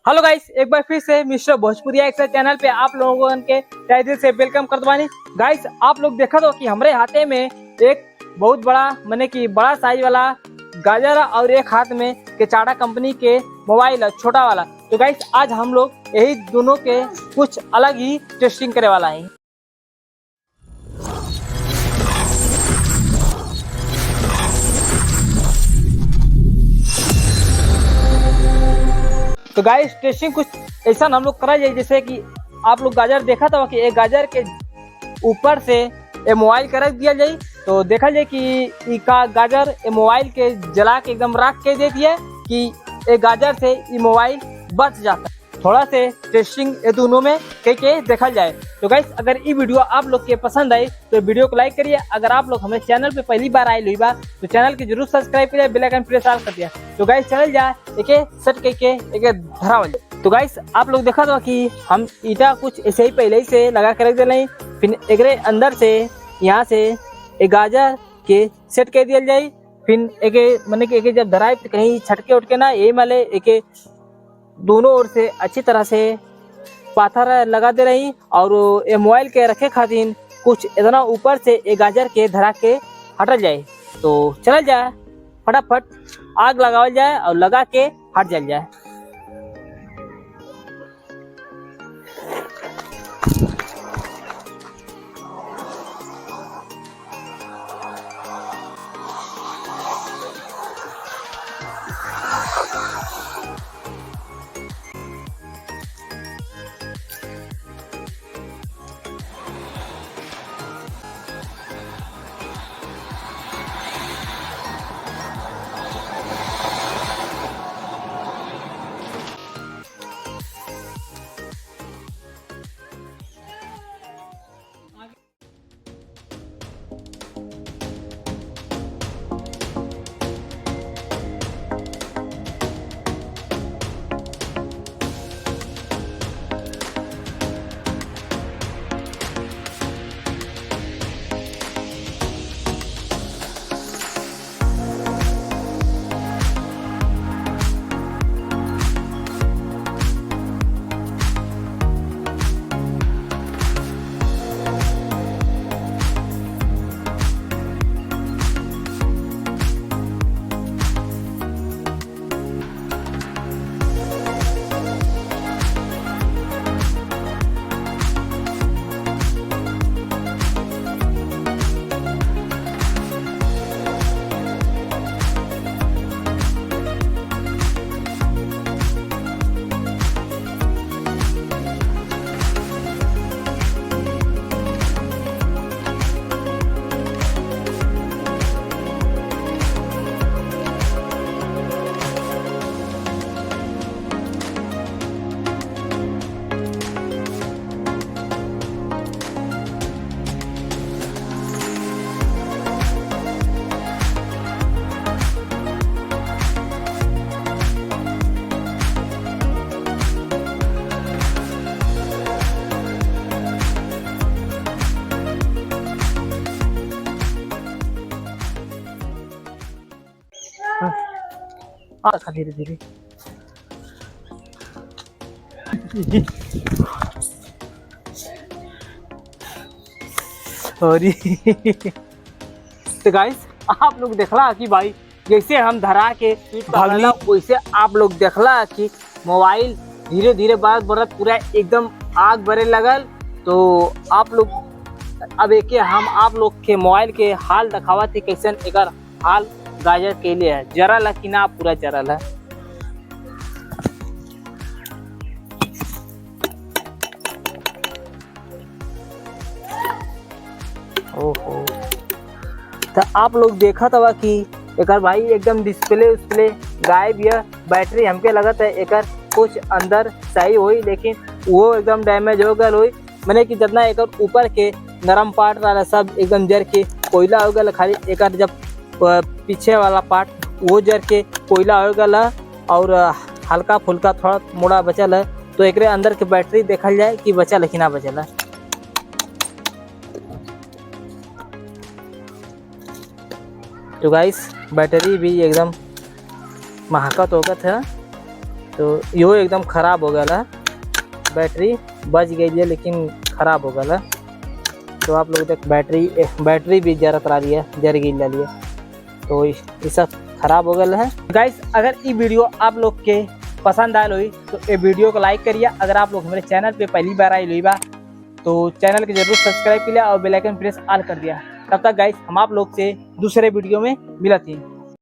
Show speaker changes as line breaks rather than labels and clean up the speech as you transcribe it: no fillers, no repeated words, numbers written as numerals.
Hello guys, एक बार फिर से मिस्टर भोजपुरिया एक्सर चैनल पे आप लोगों के तहे दिल से वेलकम कर दवानी। गाइस, आप लोग देखा तो कि हमारे हाथे में एक बहुत बड़ा माने कि बड़ा साइज वाला गाजर और एक हाथ में केचाड़ा कंपनी के मोबाइल है छोटा वाला। तो गाइस, आज हम लोग यही दोनों के कुछ अलग ही टेस्टिंग करे वाला है। तो गाइस, टेस्टिंग कुछ ऐसा हम लोग करा जाए जैसे कि आप लोग गाजर देखा था कि एक गाजर के ऊपर से ये मोबाइल कर रख दिया जाए। तो देखा जाए कि का गाजर ये मोबाइल के जला के एकदम रख के दे दिया कि ये गाजर से ये मोबाइल बच जाता है। थोड़ा से टेस्टिंग ये दोनों में के देखा जाए। तो गाइस, अगर ये वीडियो आप लोग के पसंद आई तो वीडियो को लाइक करिए। अगर आप लोग हमारे चैनल पे पहली बार आए हुई बा तो चैनल की जरूर सब्सक्राइब करिए, बेल आइकन प्रेस कर दिया। तो गाइस, चल जा एक सेट के एक धरावल। तो गाइस, आप लोग देखा था कि हम ईटा कुछ ऐसे ही पहले ही से लगा कर रख दिए, फिर एक अंदर से यहाँ से एक गाजर के सेट कर दिया जाए। फिर एक मैंने कि एक जब धराए तो कहीं छटके उठके ना ये माले एक दोनों ओर से अच्छी तरह से पाथर लगा दे रही और ये मोबाइल के रखे खातिर कुछ इतना ऊपर से एक गाजर के धरा के हटल जाए। तो चल जाए फटाफट आग लगावल जाए और लगा के हट जल जाए। धीरे धीरे तो गाइस, आप लोग देखला कि भाई जैसे हम धरा के भागली वैसे आप लोग देखला कि मोबाइल धीरे धीरे बात बढ़त पूरा एकदम आग बरे लगल। तो आप लोग अब एक हम आप लोग के मोबाइल के हाल दिखावा थे कैसन एकर हाल गाजर के लिए है। जरल है कि ना पूरा जरल है। ओहो, तो आप लोग देखा था कि एकर भाई एकदम डिस्प्ले गायब या बैटरी हमके लगता है एकर कुछ अंदर सही हुई लेकिन वो एकदम डैमेज हो गल हुई। मैंने कि जितना एकर ऊपर के नरम पार्ट वाला सब एकदम जर के कोयला हो गल, खाली एकर जब पीछे वाला पार्ट वो जर के कोयला हो गया और हल्का फुल्का थोड़ा मोड़ा बचल है। तो एक अंदर के बैटरी देखल जाए कि बचल है कि ना बचल है। तो गाइस बैटरी भी एकदम महकत होगत है। तो यो एकदम खराब हो गया, बैटरी बच गई है लेकिन खराब हो गया। तो आप लोग देख बैटरी भी जरत रही है, जर गई है, तो ये सब खराब हो गया है। गाइस अगर ये वीडियो आप लोग के पसंद आयल हुई तो ये वीडियो को लाइक करिए। अगर आप लोग हमारे चैनल पे पहली बार आई हुई बा तो चैनल को जरूर सब्सक्राइब किया और बेल आइकन प्रेस ऑल कर दिया। तब तक गाइस हम आप लोग से दूसरे वीडियो में मिलते हैं।